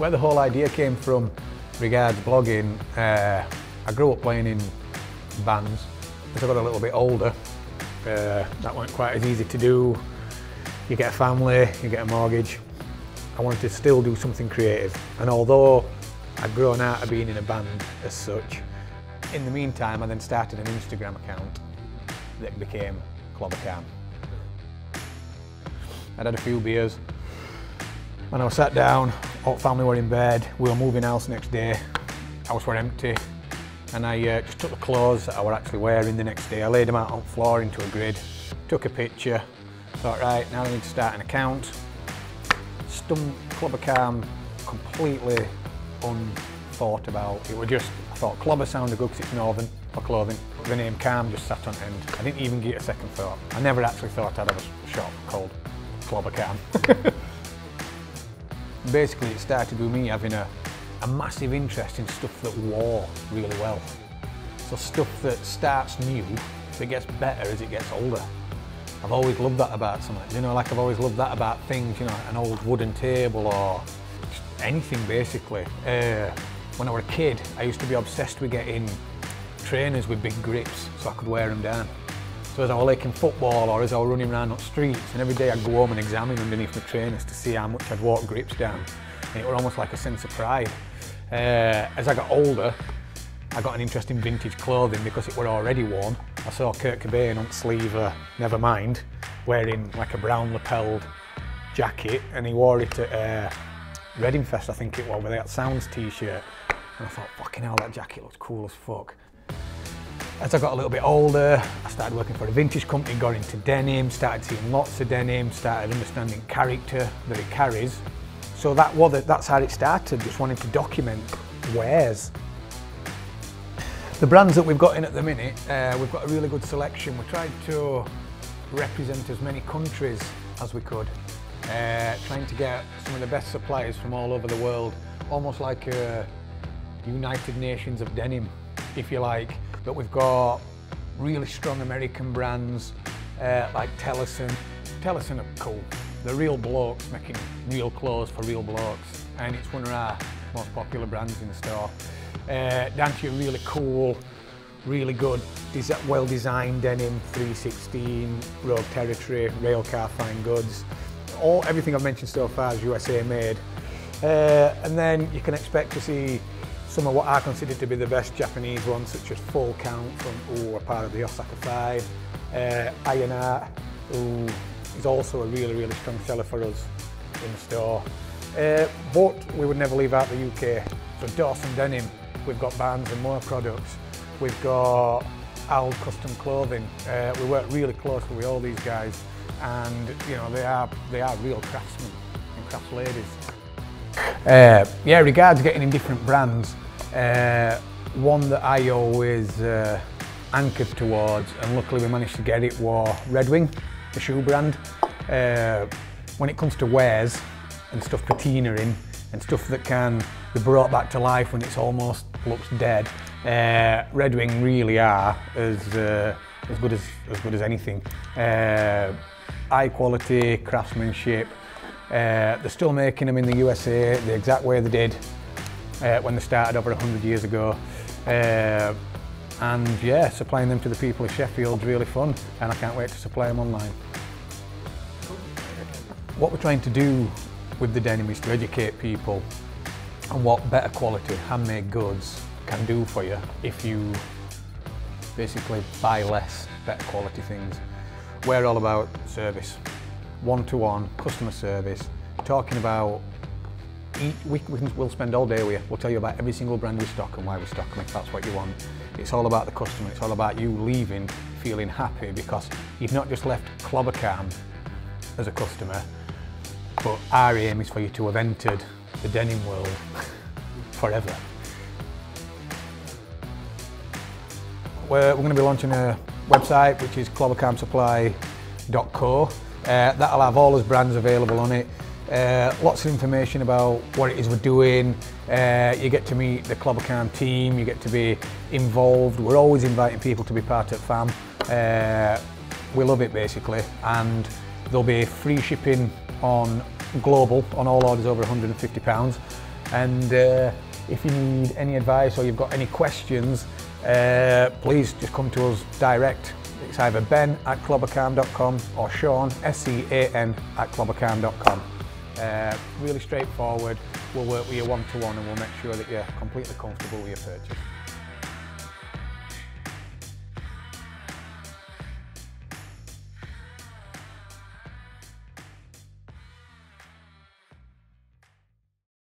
Where the whole idea came from regards blogging, I grew up playing in bands. As I got a little bit older, that weren't quite as easy to do. You get a family, you get a mortgage. I wanted to still do something creative, and although I'd grown out of being in a band as such, in the meantime I then started an Instagram account that became Clobber Calm. I'd had a few beers, and I was sat down, all family were in bed, we were moving house next day, house were empty, and I just took the clothes that I were actually wearing the next day, I laid them out on the floor into a grid, took a picture, thought right, now I need to start an account, stumped Clobber Calm completely unthought about. It was just, I thought Clobber sounded good because it's northern for clothing, but the name Calm just sat on end. I didn't even give it a second thought. I never actually thought I'd have a shop called Clobber Calm. Basically it started with me having a massive interest in stuff that wore really well. So stuff that starts new, that gets better as it gets older. I've always loved that about something, you know, like I've always loved that about things, you know, an old wooden table or just anything basically. When I was a kid, I used to be obsessed with getting trainers with big grips so I could wear them down. So as I was making football or as I was running around on the streets, and every day I'd go home and examine underneath the trainers to see how much I'd walked grips down. And it was almost like a sense of pride. As I got older, I got an interest in vintage clothing because it were already worn. I saw Kurt Cobain on Sleeve, Nevermind, wearing like a brown lapelled jacket, and he wore it at Reading Fest, I think it was, with that Sounds t-shirt. And I thought, fucking hell, that jacket looks cool as fuck. As I got a little bit older, I started working for a vintage company, got into denim, started seeing lots of denim, started understanding character that it carries. So that's how it started, just wanting to document wares. The brands that we've got in at the minute, we've got a really good selection. We tried to represent as many countries as we could, trying to get some of the best suppliers from all over the world, almost like a United Nations of denim, if you like. But we've got really strong American brands like Tellison. Tellison are cool. They're real blokes making real clothes for real blokes, and it's one of our most popular brands in the store. Down to your really cool, really good, well-designed denim, 316, Rogue Territory, Railcar Fine Goods. Everything I've mentioned so far is USA made. And then you can expect to see some of what I consider to be the best Japanese ones, such as Full Count from a part of the Osaka 5. Iron Art, who is also a really, really strong seller for us in the store. But we would never leave out the UK. So Dawson Denim, we've got Barnes and More products. We've got Al Custom Clothing. We work really closely with all these guys, and you know they are real craftsmen and crafts ladies. Yeah, regards getting in different brands, one that I always anchored towards, and luckily we managed to get it, was Red Wing, the shoe brand. When it comes to wares and stuff patina in, and stuff that can be brought back to life when it's almost looks dead, Red Wing really are as good as anything. High quality craftsmanship. They're still making them in the USA the exact way they did when they started over 100 years ago. And yeah, supplying them to the people of Sheffield is really fun, and I can't wait to supply them online. What we're trying to do with the denim is to educate people on what better quality handmade goods can do for you if you basically buy less better quality things. We're all about service, one-to-one customer service, talking about, we'll spend all day with you, we'll tell you about every single brand we stock and why we stock them if that's what you want. It's all about the customer, it's all about you leaving feeling happy because you've not just left Clobber Calm as a customer, but our aim is for you to have entered the denim world forever. We're going to be launching a website which is clobbercalmsupply.co. That'll have all those brands available on it. Lots of information about what it is we're doing. You get to meet the Clobber Calm team, you get to be involved. We're always inviting people to be part of FAM. We love it basically, and there'll be free shipping on global on all orders over £150. And if you need any advice or you've got any questions, please just come to us direct. It's either ben@clobbercalm.com or Sean, SEAN, @clobbercalm.com. Really straightforward. We'll work with you one-to-one and we'll make sure that you're completely comfortable with your purchase.